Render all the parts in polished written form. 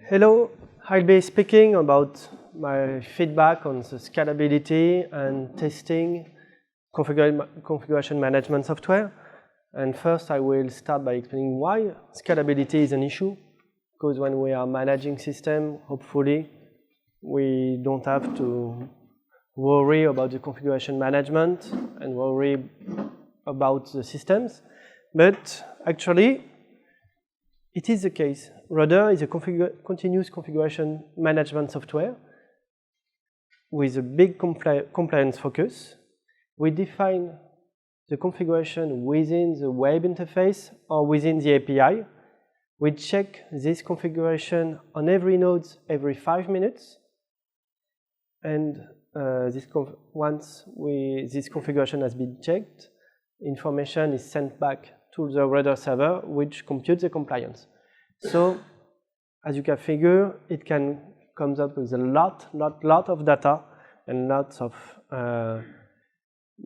Hello, I'll be speaking about my feedback on the scalability and testing configuration management software. And first, I will start by explaining why scalability is an issue. Because when we are managing system, hopefully, we don't have to worry about the configuration management and worry about the systems. But actually, it is the case. Rudder is a continuous configuration management software with a big compliance focus. We define the configuration within the web interface or within the API. We check this configuration on every node every 5 minutes. And once this configuration has been checked, information is sent back to the Rudder server, which computes the compliance. So, as you can figure, it comes up with a lot of data and lots of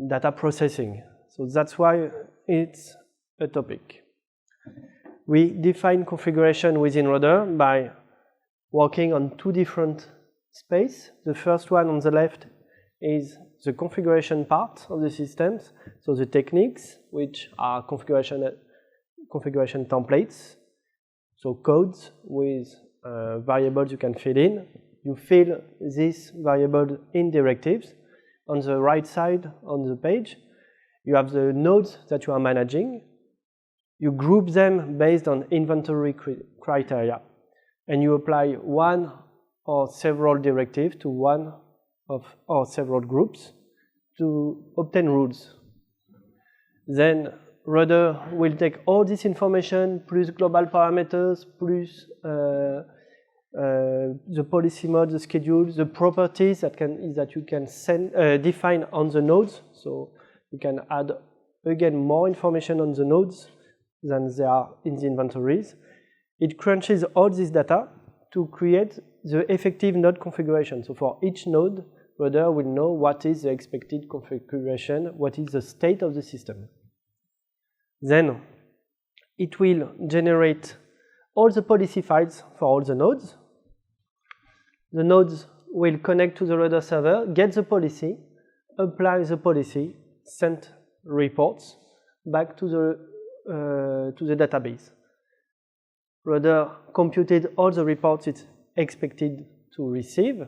data processing. So that's why it's a topic. We define configuration within Rudder by working on two different spaces. The first one on the left is the configuration part of the systems. So the techniques, which are configuration templates. So codes with variables you can fill in. You fill this variable in directives. On the right side on the page, you have the nodes that you are managing. You group them based on inventory criteria. And you apply one or several directives to one or several groups to obtain rules. Then Rudder will take all this information, plus global parameters, plus the policy mode, the schedule, the properties that you can define on the nodes. So you can add, again, more information on the nodes than there are in the inventories. It crunches all this data to create the effective node configuration. So for each node, Rudder will know what is the expected configuration, what is the state of the system. Then it will generate all the policy files for all the nodes. The nodes will connect to the Rudder server, get the policy, apply the policy, send reports back to the database. Rudder computed all the reports it's expected to receive,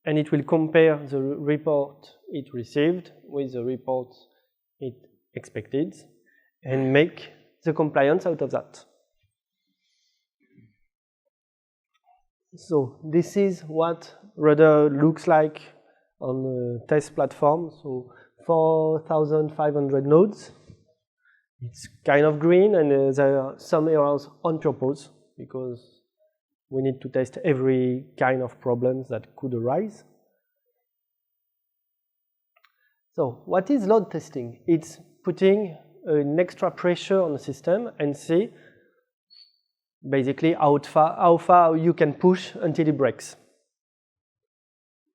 and it will compare the report it received with the report it expected, and make the compliance out of that. So this is what Rudder looks like on the test platform. So 4,500 nodes. It's kind of green, and there are some errors on purpose because we need to test every kind of problems that could arise. So what is load testing? It's putting an extra pressure on the system and see basically how far you can push until it breaks.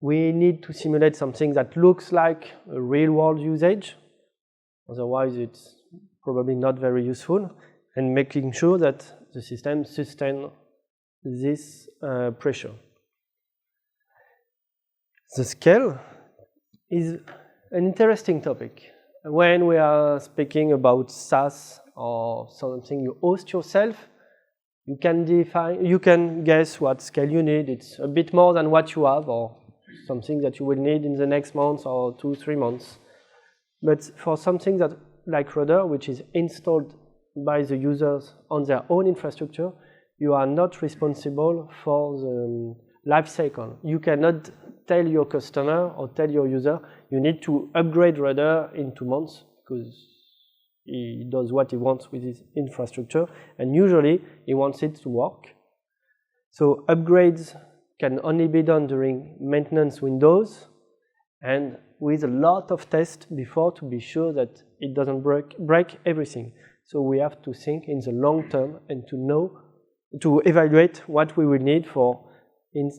We need to simulate something that looks like a real-world usage. Otherwise, it's probably not very useful. And making sure that the system sustains this pressure. The scale is an interesting topic. When we are speaking about SaaS or something you host yourself, you can guess what scale you need. It's a bit more than what you have, or something that you will need in the next month or 2-3 months. But for something that like Rudder, which is installed by the users on their own infrastructure, you are not responsible for the life cycle. You cannot tell your customer or tell your user, you need to upgrade Rudder in 2 months because he does what he wants with his infrastructure, and usually he wants it to work. So upgrades can only be done during maintenance windows and with a lot of tests before to be sure that it doesn't break everything. So we have to think in the long term and to evaluate what we will need for in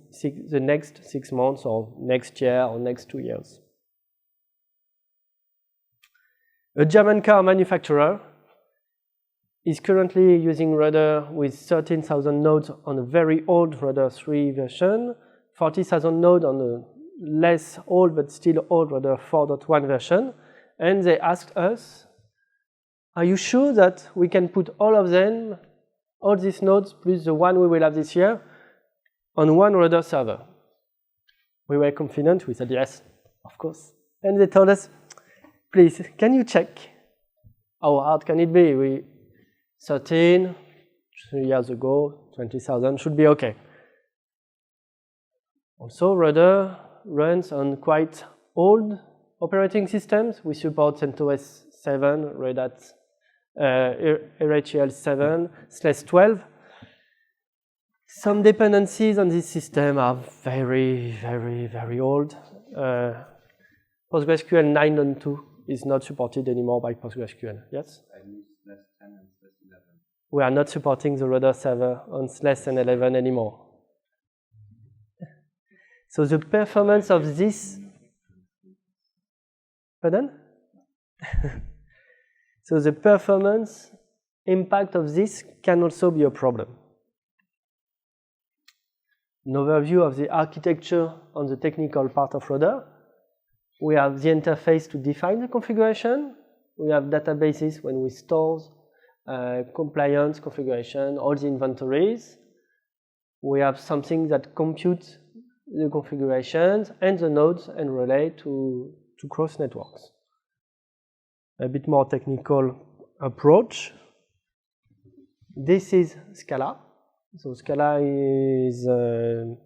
the next 6 months or next year or next 2 years. A German car manufacturer is currently using Rudder with 13,000 nodes on a very old Rudder 3 version, 40,000 nodes on a less old but still old Rudder 4.1 version. And they asked us, are you sure that we can put all of them, all these nodes plus the one we will have this year, on one Rudder server? We were confident. We said yes, of course. And they told us, please, can you check? How hard can it be? 13, 3 years ago, 20,000 should be okay. Also, Rudder runs on quite old operating systems. We support CentOS 7, Red Hat RHEL 7/12. Some dependencies on this system are very, very, very old. PostgreSQL 9.2 is not supported anymore by PostgreSQL. Yes? I use /10 and /11. We are not supporting the Rudder server on /11 anymore. So the performance of this, pardon? So the performance impact of this can also be a problem. An overview of the architecture on the technical part of Rudder. We have the interface to define the configuration. We have databases when we store compliance configuration, all the inventories. We have something that computes the configurations and the nodes and relay to cross networks. A bit more technical approach. This is Scala. So Scala is a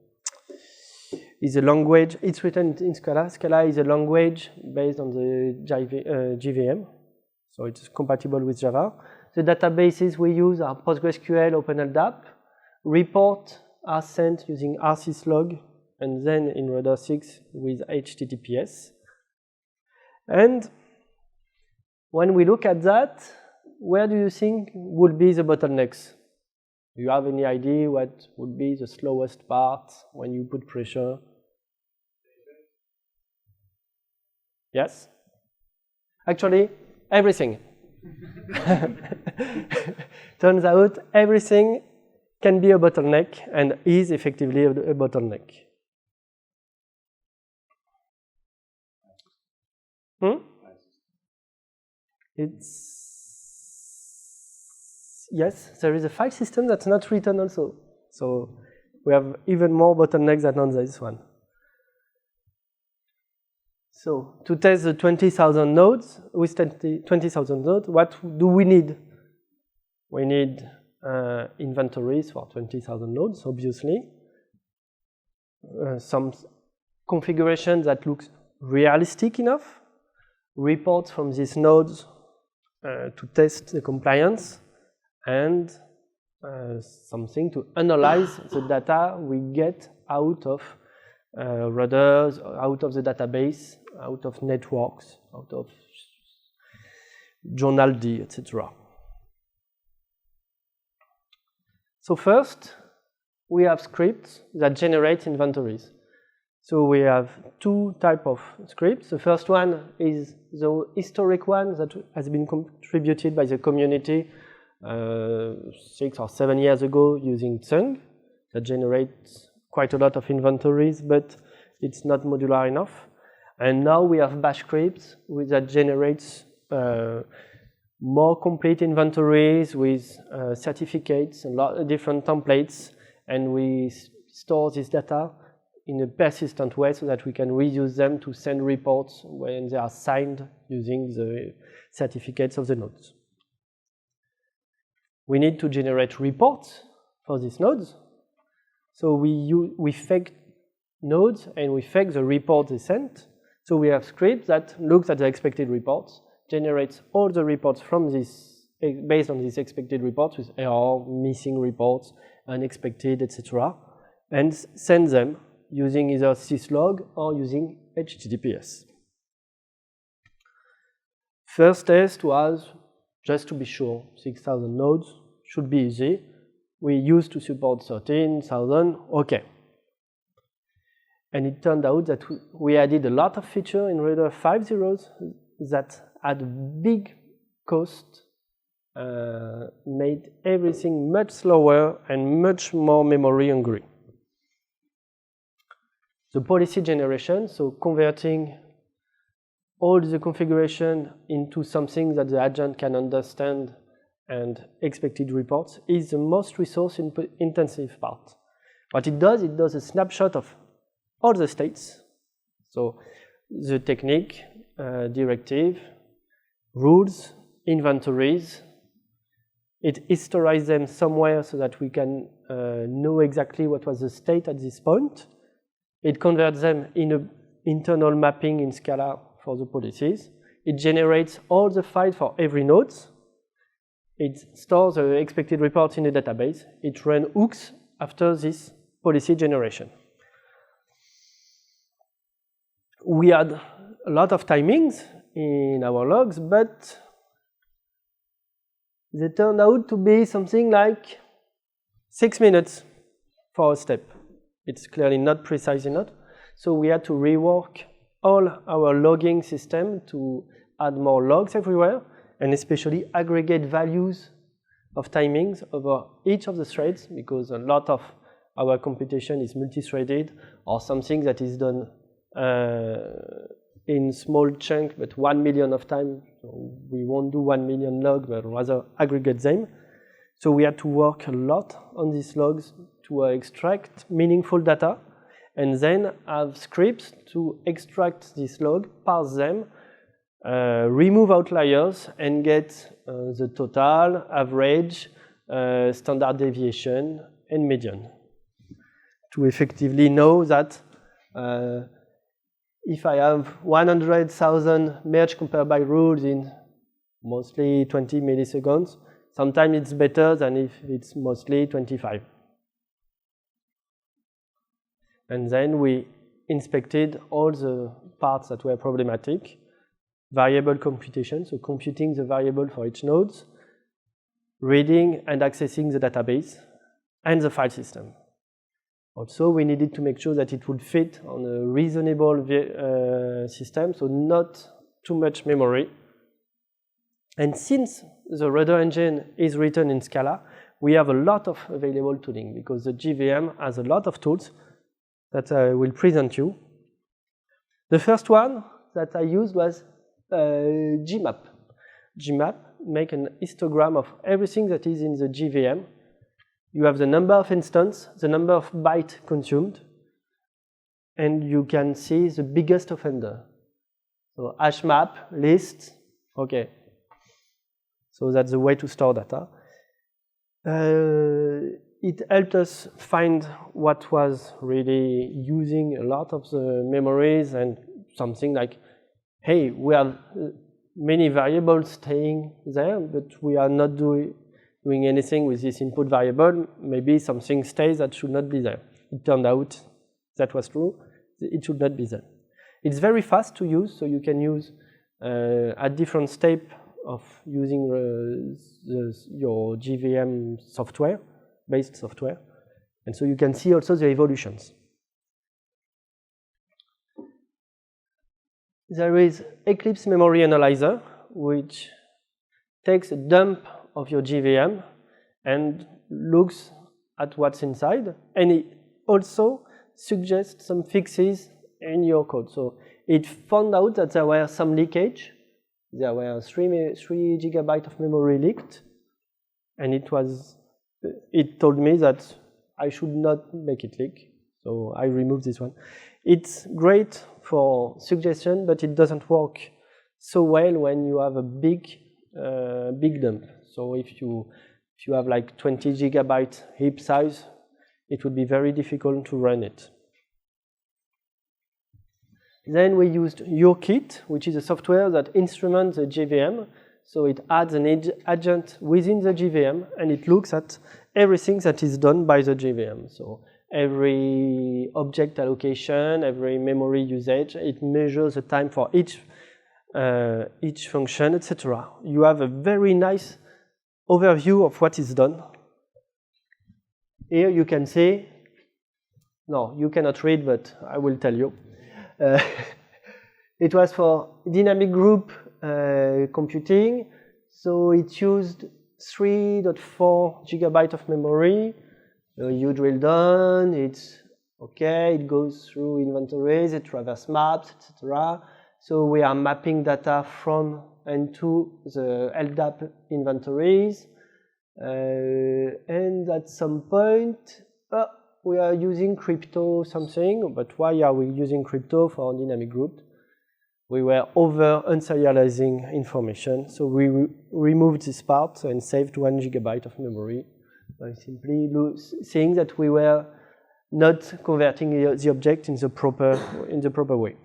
language. It's written in Scala. Scala is a language based on the JVM, so it's compatible with Java. The databases we use are PostgreSQL, OpenLDAP. Reports are sent using rsyslog, and then in Rudder 6 with HTTPS. And when we look at that, where do you think would be the bottlenecks? Do you have any idea what would be the slowest part when you put pressure? Yes? Actually, everything. Turns out everything can be a bottleneck and is effectively a bottleneck. Yes, there is a file system that's not written also. So we have even more bottlenecks than on this one. So to test the 20,000 nodes, with 20,000 nodes, what do we need? We need inventories for 20,000 nodes, obviously. Some configuration that looks realistic enough. Reports from these nodes to test the compliance. And something to analyze the data we get out of Rudders, out of the database, out of networks, out of journal D, etc. So first, we have scripts that generate inventories. So we have two types of scripts. The first one is the historic one that has been contributed by the community 6 or 7 years ago using Tsung that generates quite a lot of inventories, but it's not modular enough. And now we have bash scripts that generates more complete inventories with certificates and different templates, and we store this data in a persistent way so that we can reuse them to send reports when they are signed using the certificates of the nodes. We need to generate reports for these nodes. So we fake nodes and we fake the report they sent. So we have scripts that looks at the expected reports, generates all the reports from this, based on these expected reports with error, missing reports, unexpected, etc., and send them using either syslog or using HTTPS. First test was just to be sure, 6,000 nodes should be easy. We used to support 13,000, okay. And it turned out that we added a lot of features in Rudder 5.0 that had a big cost made everything much slower and much more memory hungry. The policy generation, so converting all the configuration into something that the agent can understand and expected reports, is the most resource-intensive part. What it does a snapshot of all the states, so the technique, directive, rules, inventories. It historizes them somewhere so that we can know exactly what was the state at this point. It converts them in an internal mapping in Scala for the policies. It generates all the files for every node. It stores the expected reports in a database. It runs hooks after this policy generation. We had a lot of timings in our logs, but they turned out to be something like 6 minutes for a step. It's clearly not precise enough. So we had to rework all our logging system to add more logs everywhere, and especially aggregate values of timings over each of the threads, because a lot of our computation is multi-threaded or something that is done in small chunk, but 1 million of time. So we won't do 1 million logs, but rather aggregate them. So we had to work a lot on these logs to extract meaningful data, and then have scripts to extract this log, parse them, remove outliers, and get the total, average, standard deviation, and median. To effectively know that if I have 100,000 merge compare by rules in mostly 20 milliseconds, sometimes it's better than if it's mostly 25. And then we inspected all the parts that were problematic. Variable computation, so computing the variable for each node, reading and accessing the database, and the file system. Also, we needed to make sure that it would fit on a reasonable system, so not too much memory. And since the Rudder engine is written in Scala, we have a lot of available tooling, because the JVM has a lot of tools that I will present you. The first one that I used was GMap. GMap makes an histogram of everything that is in the JVM. You have the number of instances, the number of bytes consumed, and you can see the biggest offender. So hash map, list, okay. So that's the way to store data. It helped us find what was really using a lot of the memories, and something like, hey, we have many variables staying there, but we are not doing anything with this input variable. Maybe something stays that should not be there. It turned out that was true. It should not be there. It's very fast to use, so you can use at different steps of using your JVM software, based software. And so you can see also the evolutions. There is Eclipse Memory Analyzer, which takes a dump of your JVM and looks at what's inside, and it also suggests some fixes in your code. So it found out that there were some leakage. There were 3 gigabytes of memory leaked, and it told me that I should not make it leak, so I removed this one. It's great for suggestion, but it doesn't work so well when you have a big dump. So if you have like 20 gigabyte heap size, it would be very difficult to run it. Then we used YourKit, which is a software that instruments the JVM. So it adds an agent within the JVM, and it looks at everything that is done by the JVM. So every object allocation, every memory usage, it measures the time for each function, etc. You have a very nice overview of what is done. Here you can see, no, you cannot read, but I will tell you. It was for dynamic group computing, so it used 3.4 gigabytes of memory. You drill down, it's okay, it goes through inventories, it traverses maps, etc. So we are mapping data from and to the LDAP inventories. And at some point, we are using crypto something, but why are we using crypto for dynamic group? We were over unserializing information, so we removed this part and saved 1 gigabyte of memory by simply seeing that we were not converting the object in the proper way.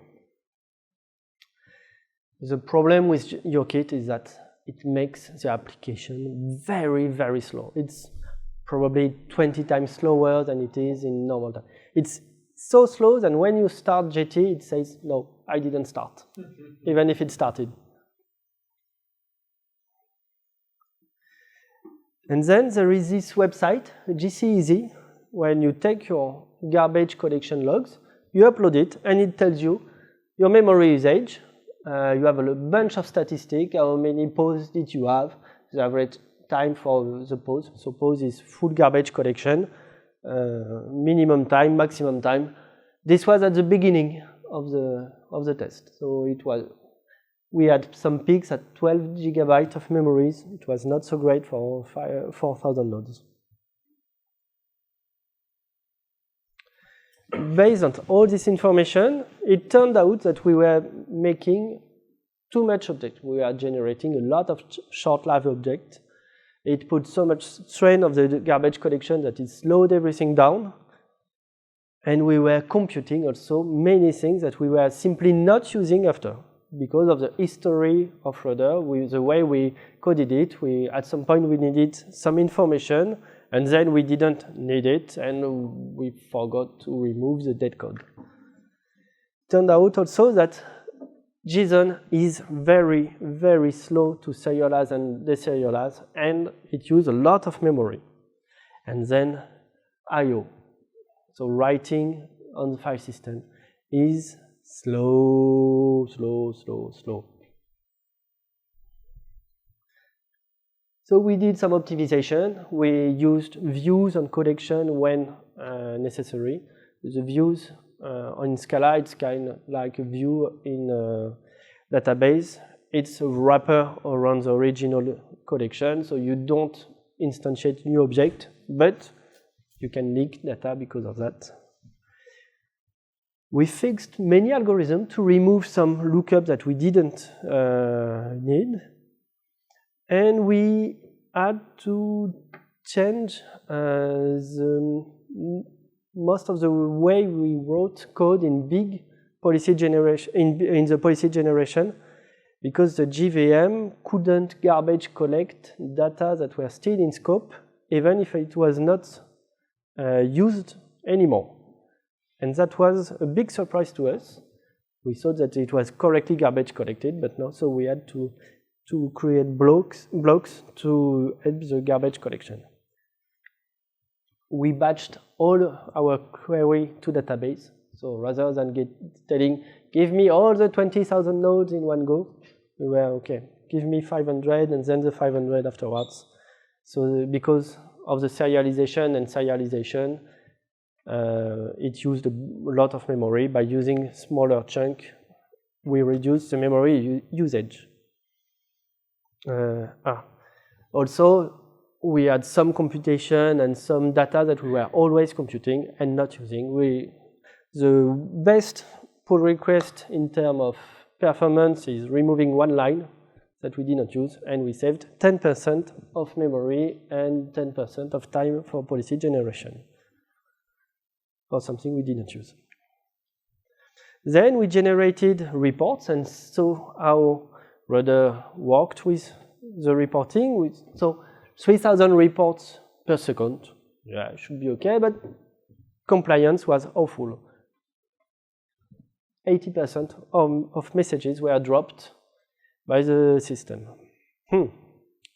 The problem with YourKit is that it makes the application very, very slow. It's probably 20 times slower than it is in normal time. It's so slow that when you start JT, it says, no, I didn't start, even if it started. And then there is this website, GCEasy, when you take your garbage collection logs, you upload it, and it tells you your memory usage. You have a bunch of statistics, how many posts did you have, the average time for the post. So post is full garbage collection, minimum time, maximum time. This was at the beginning of the test. So we had some peaks at 12 gigabytes of memories. It was not so great for 4,000 nodes. Based on all this information, it turned out that we were making too much object. We are generating a lot of short-lived objects. It put so much strain of the garbage collection that it slowed everything down. And we were computing also many things that we were simply not using after because of the history of Rudder. The way we coded it, at some point we needed some information, and then we didn't need it, and we forgot to remove the dead code. Turned out also that JSON is very, very slow to serialize and deserialize, and it uses a lot of memory. And then I/O, so writing on the file system, is slow. So we did some optimization. We used views on collection when necessary. The views on Scala, it's kind of like a view in a database. It's a wrapper around the original collection, so you don't instantiate new object, but you can leak data because of that. We fixed many algorithms to remove some lookup that we didn't need. And we had to change most of the way we wrote code in big policy generation, in the policy generation, because the JVM couldn't garbage collect data that were still in scope, even if it was not used anymore. And that was a big surprise to us. We thought that it was correctly garbage collected, but no, so we had to create blocks to help the garbage collection. We batched all our query to database. So rather than telling, give me all the 20,000 nodes in one go, we were, okay, give me 500 and then the 500 afterwards. So because of the serialization, it used a lot of memory. By using smaller chunk, we reduced the memory usage. Also, we had some computation and some data that we were always computing and not using. The best pull request in terms of performance is removing one line that we did not use, and we saved 10% of memory and 10% of time for policy generation, or something we did not use. Then we generated reports and saw how Rudder worked with the reporting. So 3,000 reports per second. Yeah, it should be okay, but compliance was awful. 80% of messages were dropped by the system.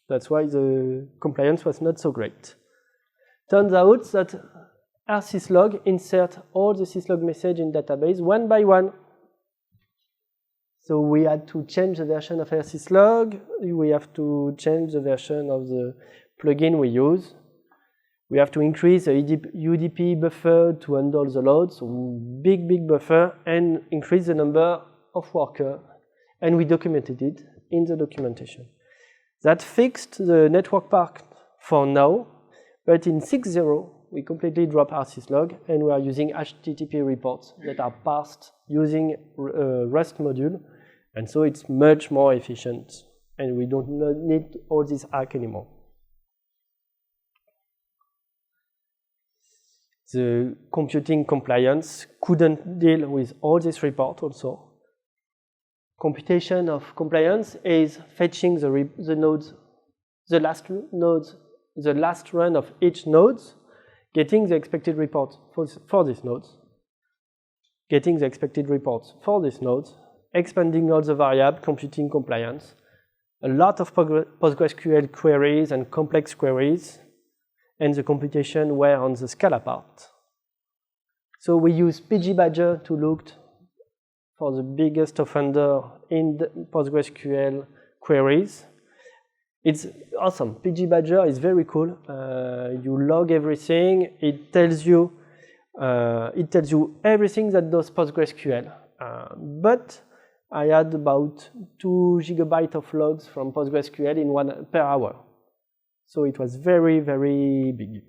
That's why the compliance was not so great. Turns out that our syslog insert all the syslog message in database one by one. So we had to change the version of syslog. We have to change the version of the plugin we use. We have to increase the UDP buffer to handle the load, so big buffer, and increase the number of workers. And we documented it in the documentation. That fixed the network part for now, but in 6.0, we completely drop syslog, and we are using HTTP reports that are parsed using Rust module, and so it's much more efficient, and we don't need all this hack anymore. The computing compliance couldn't deal with all this report also. Computation of compliance is fetching the nodes, the last run of each node, getting the expected report for this node, getting the expected reports for this node, expanding all the variables, computing compliance, a lot of PostgreSQL queries and complex queries, and the computation were on the Scala part. So we use pgbadger to look for the biggest offender in the PostgreSQL queries. It's awesome. pgbadger is very cool. You log everything. It tells you everything that does PostgreSQL. But I had about 2 GB of logs from PostgreSQL in per hour. So it was very big.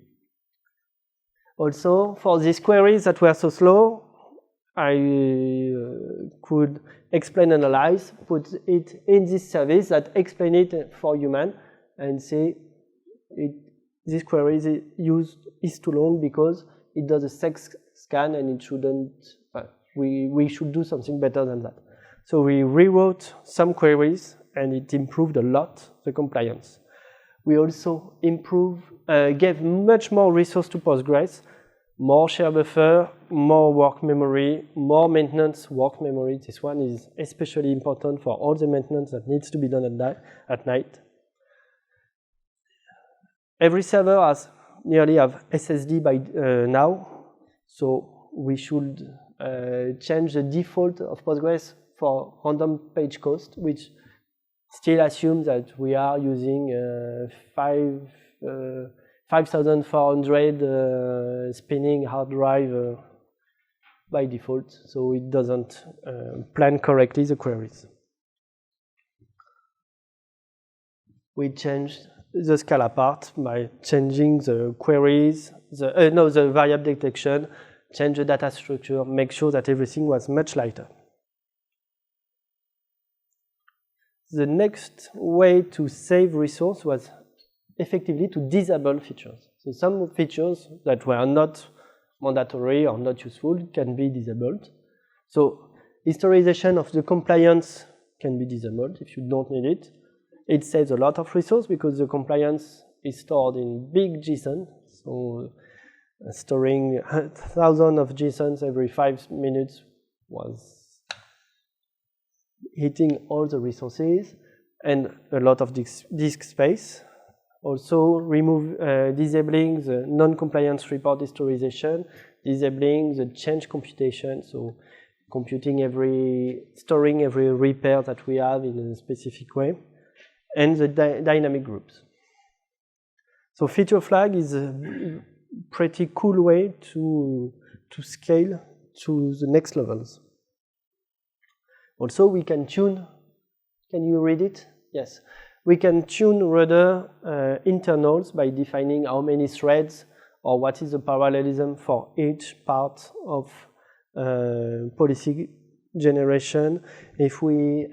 Also, for these queries that were so slow, I could explain, analyze, put it in this service that explain it for human, and say this query is too long because it does a sex scan and it shouldn't. We should do something better than that. So we rewrote some queries and it improved a lot the compliance. We also gave much more resource to Postgres, more share buffer, more work memory, more maintenance work memory. This one is especially important for all the maintenance that needs to be done at night. Every server nearly have SSD by now, so we should change the default of Postgres for random page cost, which still assumes that we are using 5,400 spinning hard drive by default, so it doesn't plan correctly the queries. We changed the Scala part by changing the queries, the variable detection, change the data structure, make sure that everything was much lighter. The next way to save resource was effectively to disable features. So some features that were not mandatory or not useful can be disabled. So historization of the compliance can be disabled if you don't need it. It saves a lot of resource because the compliance is stored in big JSON. So storing thousands of JSONs every 5 minutes was hitting all the resources and a lot of disk space. Also disabling the non-compliance report historization, disabling the change computation, so storing every repair that we have in a specific way, and the dynamic groups. So FeatureFlag is a pretty cool way to scale to the next levels. Also, we can tune. Can you read it? Yes. We can tune Rudder internals by defining how many threads or what is the parallelism for each part of policy generation. If we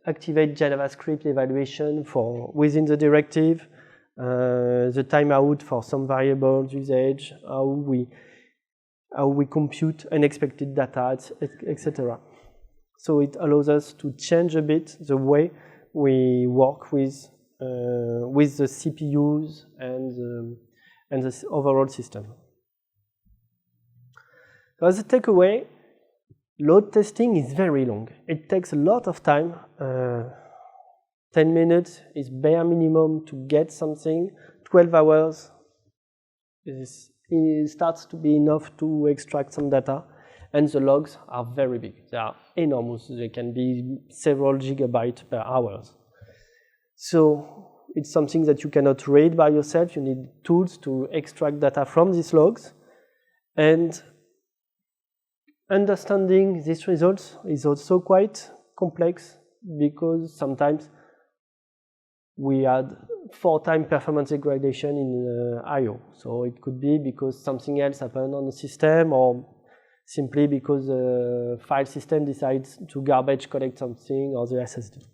activate JavaScript evaluation for within the directive, the timeout for some variables usage, how we compute unexpected data, etc. So it allows us to change a bit the way we work with the CPUs and the overall system. So as a takeaway, load testing is very long. It takes a lot of time. 10 minutes is bare minimum to get something. 12 hours it starts to be enough to extract some data. And the logs are very big. They are enormous. They can be several gigabytes per hour. So it's something that you cannot read by yourself. You need tools to extract data from these logs. And understanding these results is also quite complex because sometimes we had 4-time performance degradation in I/O. So it could be because something else happened on the system, or simply because the file system decides to garbage collect something, or the SSD.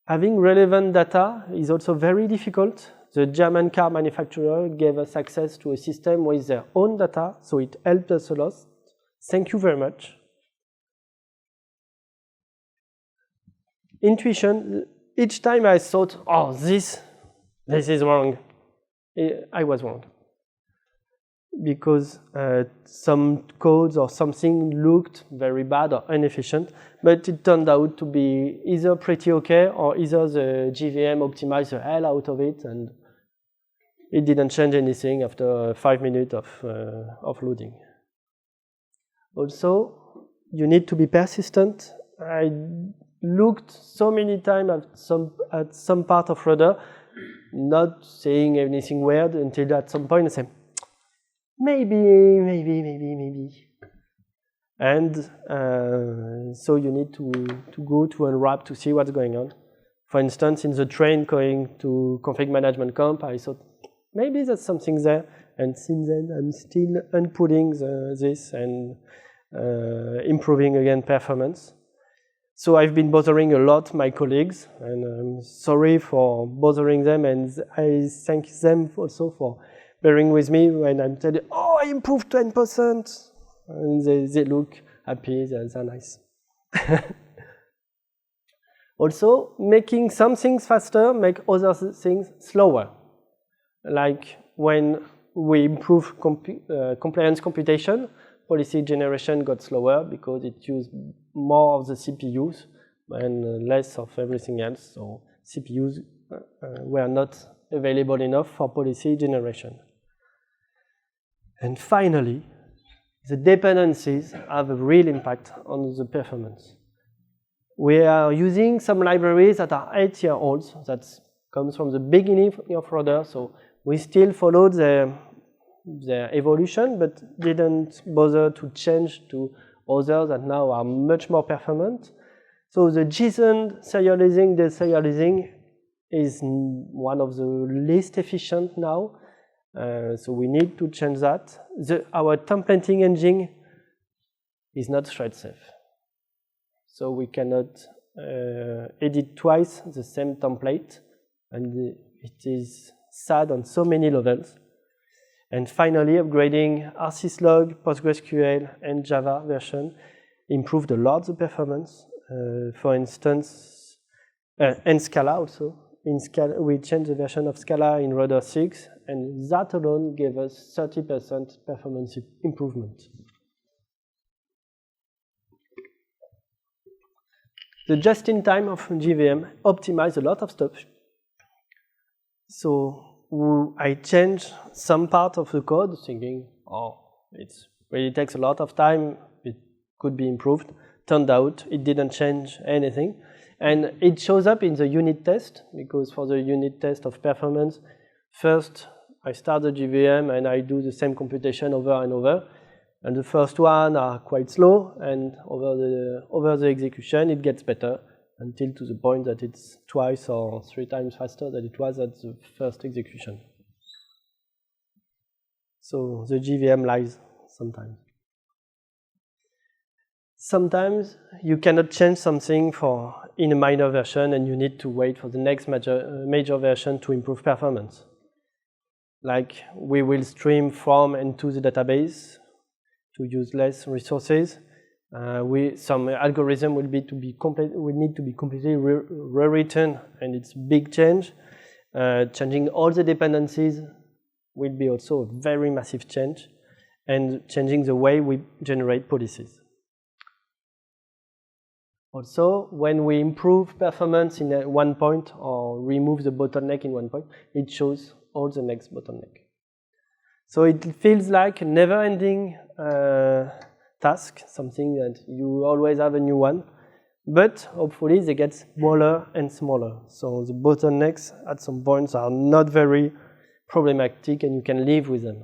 Having relevant data is also very difficult. The German car manufacturer gave us access to a system with their own data, so it helped us a lot. Thank you very much. Intuition, each time I thought, oh, this is wrong, I was wrong. Because some codes or something looked very bad or inefficient, but it turned out to be either pretty okay, or either the JVM optimized the hell out of it, and it didn't change anything after 5 minutes of loading. Also, you need to be persistent. I looked so many times at some part of Rudder, not saying anything weird, until at some point I said, maybe. And so you need to go to unwrap to see what's going on. For instance, in the train going to CfgMgmtCamp, I thought, maybe there's something there. And since then, I'm still unputting this and improving again performance. So I've been bothering a lot my colleagues, and I'm sorry for bothering them, and I thank them also for bearing with me when I'm telling, oh, I improved 10%, and they look happy, they're nice. Also, making some things faster make other things slower. Like when we improve compliance computation, policy generation got slower because it used more of the CPUs and less of everything else. So CPUs were not available enough for policy generation. And finally, the dependencies have a real impact on the performance. We are using some libraries that are 8-year-olds. That comes from the beginning of Rudder. So we still followed their evolution, but didn't bother to change to others that now are much more performant. So the JSON serializing, deserializing is one of the least efficient now. So we need to change that. Our templating engine is not thread safe. So we cannot edit twice the same template, and it is sad on so many levels. And finally, upgrading rsyslog, PostgreSQL, and Java version improved a lot the performance. For instance, and Scala also. In Scala, we changed the version of Scala in Rudder 6, and that alone gave us 30% performance improvement. The just-in-time of JVM optimized a lot of stuff. So I changed some part of the code, thinking, oh, it really takes a lot of time, it could be improved. Turned out it didn't change anything. And it shows up in the unit test, because for the unit test of performance, first I start the JVM and I do the same computation over and over. And the first one are quite slow, and over the execution it gets better, until to the point that it's 2 or 3 times faster than it was at the first execution. So the JVM lies sometimes. Sometimes you cannot change something in a minor version, and you need to wait for the next major version to improve performance. Like we will stream from and to the database to use less resources. Some algorithm will need to be completely rewritten, and it's a big change. Changing all the dependencies will be also a very massive change, and changing the way we generate policies. Also, when we improve performance in one point or remove the bottleneck in one point, it shows all the next bottleneck. So it feels like a never-ending task, something that you always have a new one, but hopefully they get smaller and smaller. So the bottlenecks at some points are not very problematic and you can live with them.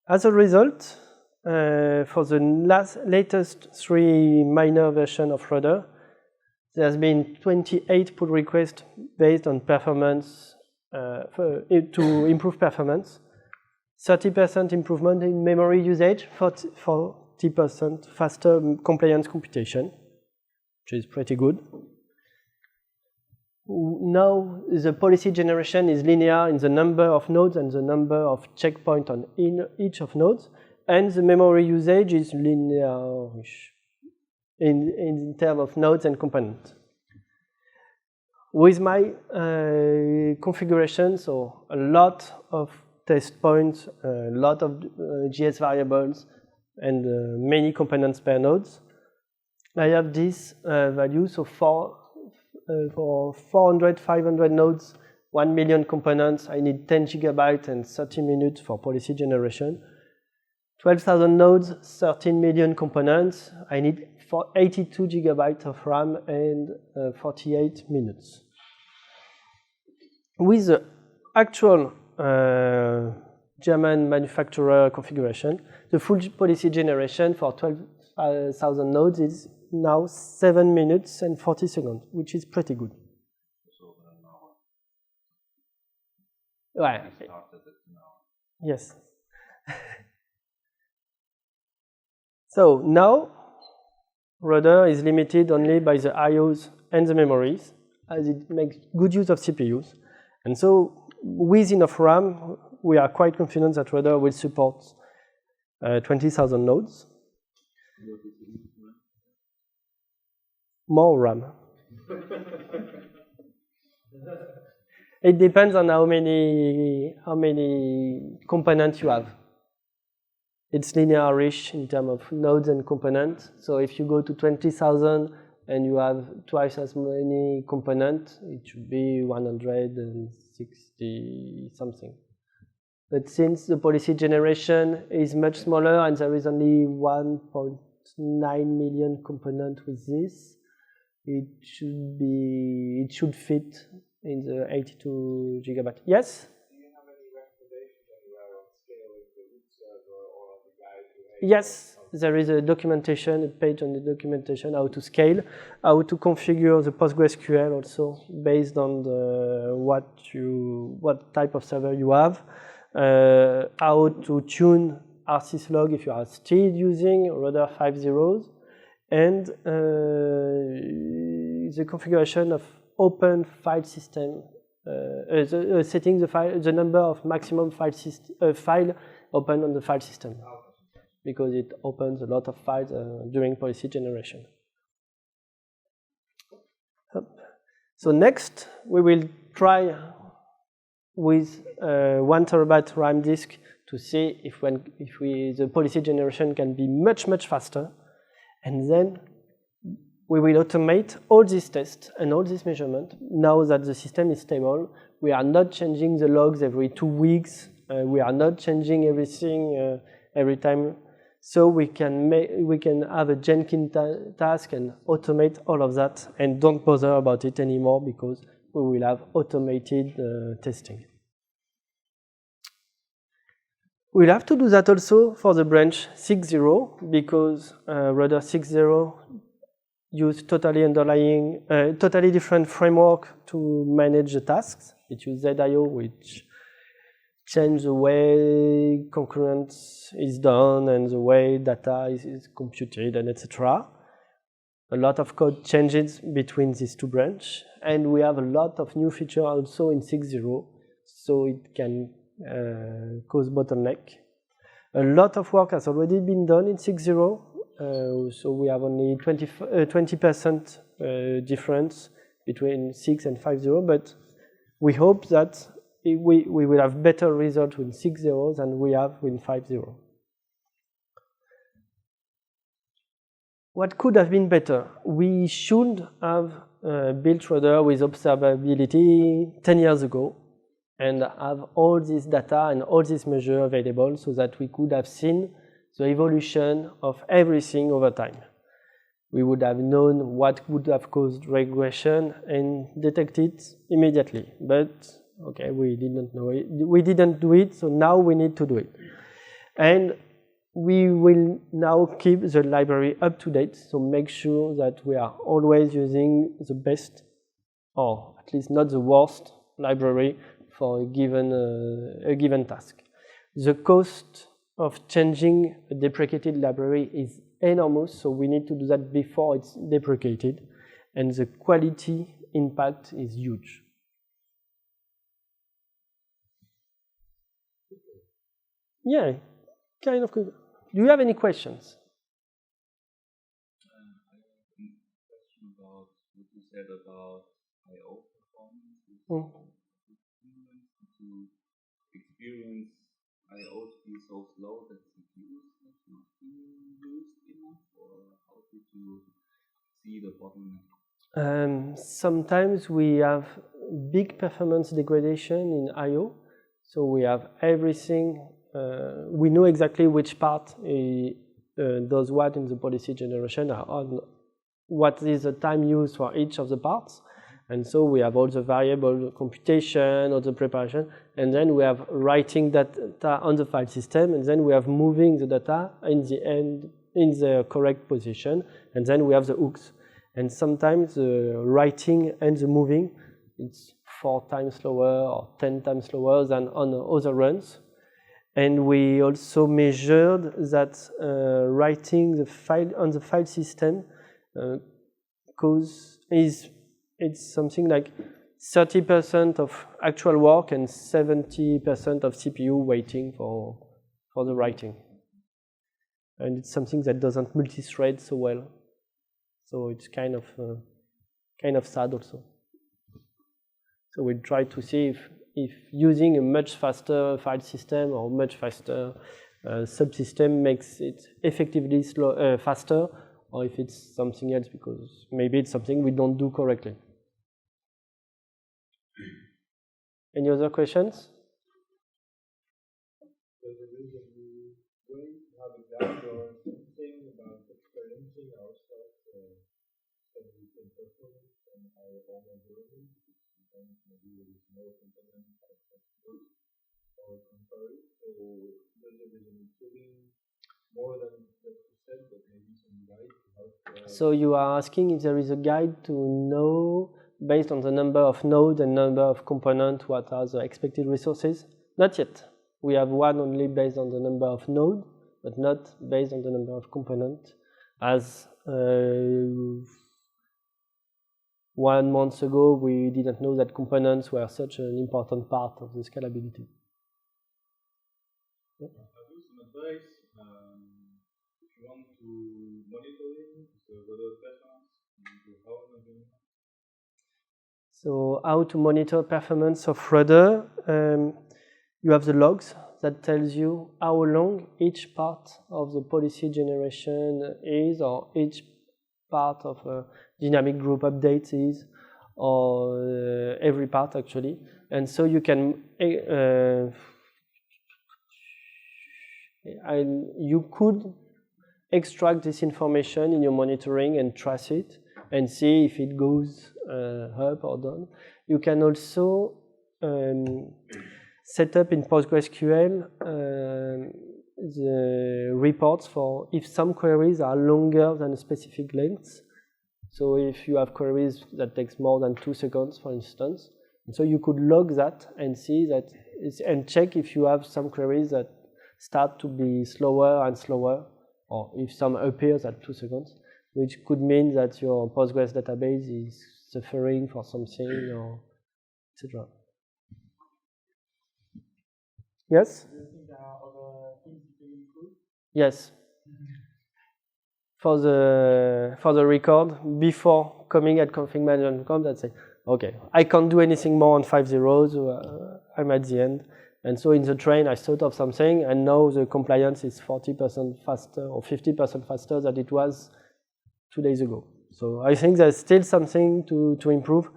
As a result, for the latest 3 minor versions of Rudder, there has been 28 pull requests based on performance to improve performance, 30% improvement in memory usage, 40% faster compliance computation, which is pretty good. Now the policy generation is linear in the number of nodes and the number of checkpoints on each of nodes, and the memory usage is linear-ish in terms of nodes and components. With my configuration, so a lot of test points, a lot of GS variables, and many components per nodes, I have this value. So for 400, 500 nodes, 1 million components, I need 10 gigabytes and 30 minutes for policy generation. 12,000 nodes, 13 million components, I need 82 gigabytes of RAM and 48 minutes. With the actual German manufacturer configuration, the full policy generation for 12,000 nodes is now 7 minutes and 40 seconds, which is pretty good. Right. Yes. So now, Rudder is limited only by the IOs and the memories, as it makes good use of CPUs. And so, with enough RAM, we are quite confident that Rudder will support 20,000 nodes. More RAM. It depends on how many components you have. It's linear-ish in terms of nodes and components. So if you go to 20,000 and you have twice as many components, it should be 160 something. But since the policy generation is much smaller and there is only 1.9 million components with this, it should fit in the 82 gigabyte. Yes? Do you have any recommendations anywhere on scaling the root server or the guide to Yes, there is a documentation, a page on the documentation, how to scale, how to configure the PostgreSQL also based on what type of server you have, how to tune rsyslog if you are still using Rudder 5.0, and the configuration of open file system, setting the number of maximum file open on the file system, because it opens a lot of files during policy generation. So next, we will try with 1 terabyte RAM disk to see if the policy generation can be much, much faster. And then we will automate all these tests and all this measurement. Now that the system is stable, we are not changing the logs every 2 weeks. We are not changing everything every time. So we can have a Jenkins task and automate all of that, and don't bother about it anymore because we will have automated testing. We'll have to do that also for the branch 6.0 because Rudder 6.0 use totally different framework to manage the tasks. It uses ZIO, which change the way concurrence is done and the way data is computed and etc. A lot of code changes between these two branches, and we have a lot of new features also in 6.0, so it can cause bottleneck. A lot of work has already been done in 6.0, so we have only 20% difference between 6 and 5.0, but we hope that we will have better results with 6.0 than we have with 5.0. What could have been better? We should have built Rudder with observability 10 years ago, and have all this data and all this measure available so that we could have seen the evolution of everything over time. We would have known what would have caused regression and detect it immediately. But okay, we didn't know it. We didn't do it, so now we need to do it. And we will now keep the library up to date, so make sure that we are always using the best, or at least not the worst, library for a given task. The cost of changing a deprecated library is enormous, so we need to do that before it's deprecated, and the quality impact is huge. Yeah, kind of good. Do you have any questions? I have a question about what you said about I/O performance. To experience I/O to be so slow that CPUs have not been used enough, or how did you see the bottleneck? Sometimes we have big performance degradation in I/O, so we have everything. We know exactly which part does what in the policy generation, on what is the time used for each of the parts. And so we have all the variable computation, all the preparation, and then we have writing data on the file system, and then we have moving the data in the end in the correct position, and then we have the hooks. And sometimes the writing and the moving, it's 4 times slower or 10 times slower than on other runs. And we also measured that writing the file on the file system it's something like 30% of actual work and 70% of CPU waiting for the writing. And it's something that doesn't multi-thread so well. So it's kind of sad also. So we try to see if using a much faster file system or much faster subsystem makes it effectively faster, or if it's something else, because maybe it's something we don't do correctly. Any other questions? There's a reason we wait to have a guide or something about experiencing ourselves that we can perform and our own ability. Sometimes maybe there is no component or contrary. So there's a reason including more than what you said, but maybe some guide to help. So you are asking if there is a guide to know, based on the number of nodes and number of components, what are the expected resources? Not yet. We have one only based on the number of nodes, but not based on the number of components. As 1 month ago, we didn't know that components were such an important part of the scalability. I'll do some advice. If you want to monitoring the Rudder performance, how am I doing? So how to monitor performance of Rudder? You have the logs that tells you how long each part of the policy generation is, or each part of a dynamic group update is, or every part actually. And so you can you could extract this information in your monitoring and trace it and see if it goes up or down. You can also set up in PostgreSQL the reports for if some queries are longer than a specific length. So if you have queries that takes more than 2 seconds, for instance, and so you could log that and see that and check if you have some queries that start to be slower and slower, or if some appears at 2 seconds, which could mean that your Postgres database is suffering for something, or etc. Yes? Do you think there are other things you can improve? Yes. For the record, before coming at CfgMgmtCamp, I'd say, okay, I can't do anything more on 5 zeros, I'm at the end. And so in the train, I thought of something, and now the compliance is 40% faster or 50% faster than it was 2 days ago. So I think there's still something to improve,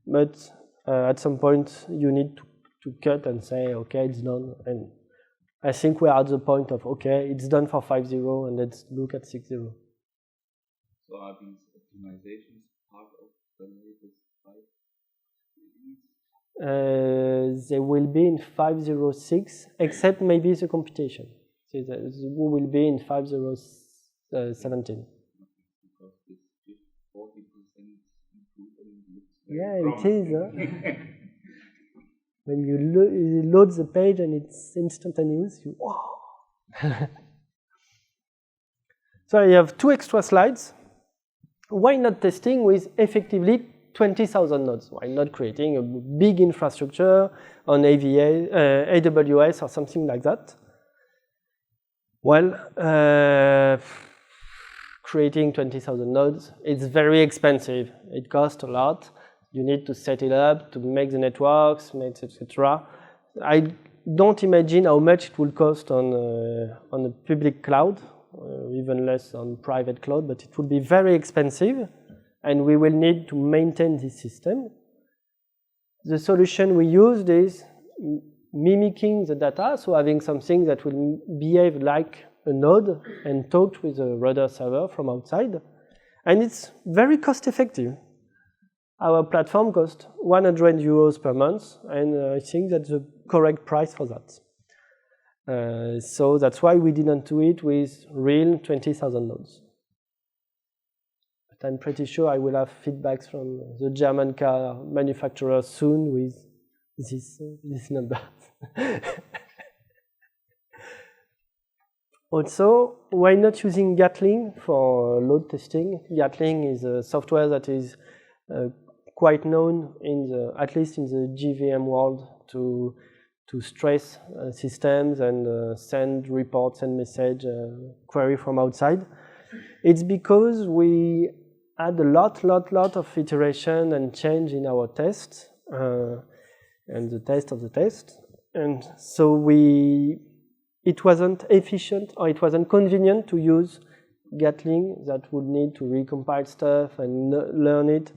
but at some point you need to to cut and say, okay, it's done. And I think we are at the point of, okay, it's done for 5.0 and let's look at 6.0. So are these optimizations part of the latest 5 release? They will be in 5.06, except maybe the computation. So we will be in 5.017. Because this 40% improvement looks Yeah, promising. it is. Huh? When you load the page and it's instantaneous, you wow. So I have 2 extra slides. Why not testing with effectively 20,000 nodes? Why not creating a big infrastructure on AWS or something like that? Well, creating 20,000 nodes, it's very expensive. It costs a lot. You need to set it up, to make the networks, etc. I don't imagine how much it will cost on a public cloud, even less on private cloud, but it will be very expensive, and we will need to maintain this system. The solution we used is mimicking the data, so having something that will behave like a node and talk with a Rudder server from outside. And it's very cost effective. Our platform costs 100 euros per month, and I think that's the correct price for that. So that's why we didn't do it with real 20,000 nodes. But I'm pretty sure I will have feedbacks from the German car manufacturer soon with this number. Also, why not using Gatling for load testing? Gatling is a software that is quite known at least in the JVM world to stress systems and send reports and message query from outside. It's because we had a lot of iteration and change in our test and the test of the test, and so it wasn't efficient or it wasn't convenient to use Gatling that would need to recompile stuff and learn it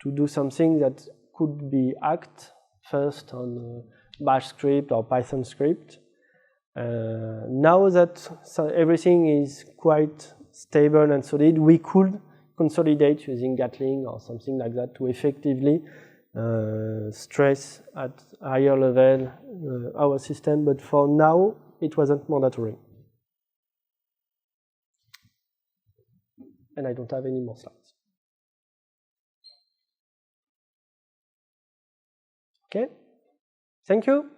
to do something that could be hacked first on Bash script or Python script. Now that everything is quite stable and solid, we could consolidate using Gatling or something like that to effectively stress at higher level our system, but for now it wasn't mandatory. And I don't have any more slides. Okay, thank you.